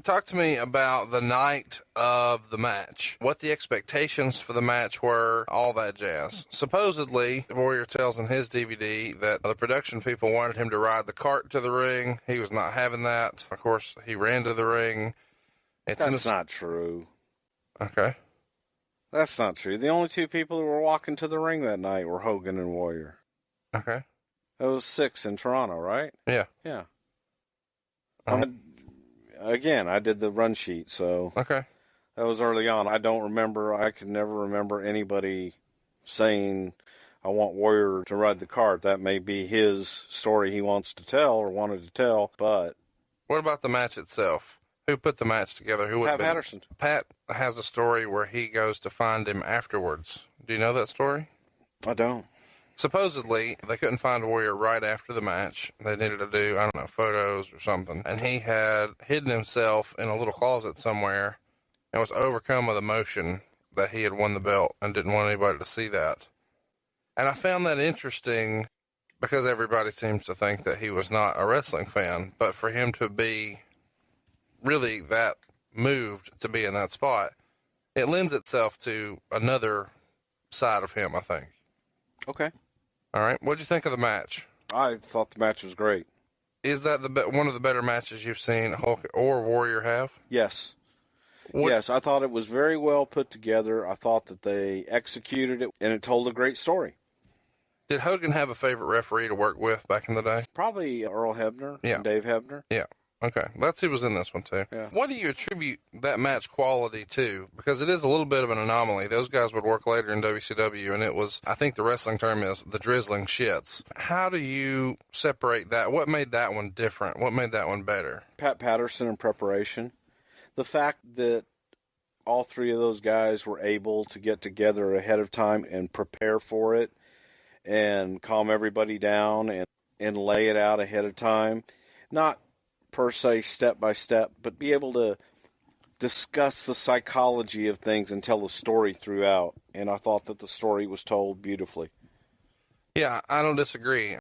Talk to me about the night of the match, what the expectations for the match were, all that jazz. Supposedly, Warrior tells in his DVD that the production people wanted him to ride the cart to the ring. He was not having that. Of course, he ran to the ring. That's not true. Okay. That's not true. The only two people who were walking to the ring that night were Hogan and Warrior. Okay. That was 6 in Toronto, right? Yeah. Yeah. Uh-huh. Again, I did the run sheet, so okay. That was early on. I could never remember anybody saying, I want Warrior to ride the cart. That may be his story he wants to tell or wanted to tell, but... What about the match itself? Who put the match together? Pat Patterson. Pat has a story where he goes to find him afterwards. Do you know that story? I don't. Supposedly, they couldn't find Warrior right after the match. They needed to do, I don't know, photos or something. And he had hidden himself in a little closet somewhere and was overcome with emotion that he had won the belt and didn't want anybody to see that. And I found that interesting because everybody seems to think that he was not a wrestling fan. But for him to be really that moved to be in that spot, it lends itself to another side of him, I think. Okay. All right. What'd you think of the match? I thought the match was great. Is that one of the better matches you've seen Hulk or Warrior have? Yes. Yes, I thought it was very well put together. I thought that they executed it, and it told a great story. Did Hogan have a favorite referee to work with back in the day? Probably Earl Hebner and Dave Hebner. Yeah. Okay. That's who was in this one, too. Yeah. What do you attribute that match quality to? Because it is a little bit of an anomaly. Those guys would work later in WCW, and it was, I think the wrestling term is the drizzling shits. How do you separate that? What made that one different? What made that one better? Pat Patterson in preparation. The fact that all three of those guys were able to get together ahead of time and prepare for it and calm everybody down and lay it out ahead of time. Not per se step by step, but be able to discuss the psychology of things and tell the story throughout. And I thought that the story was told beautifully. Yeah, I don't disagree.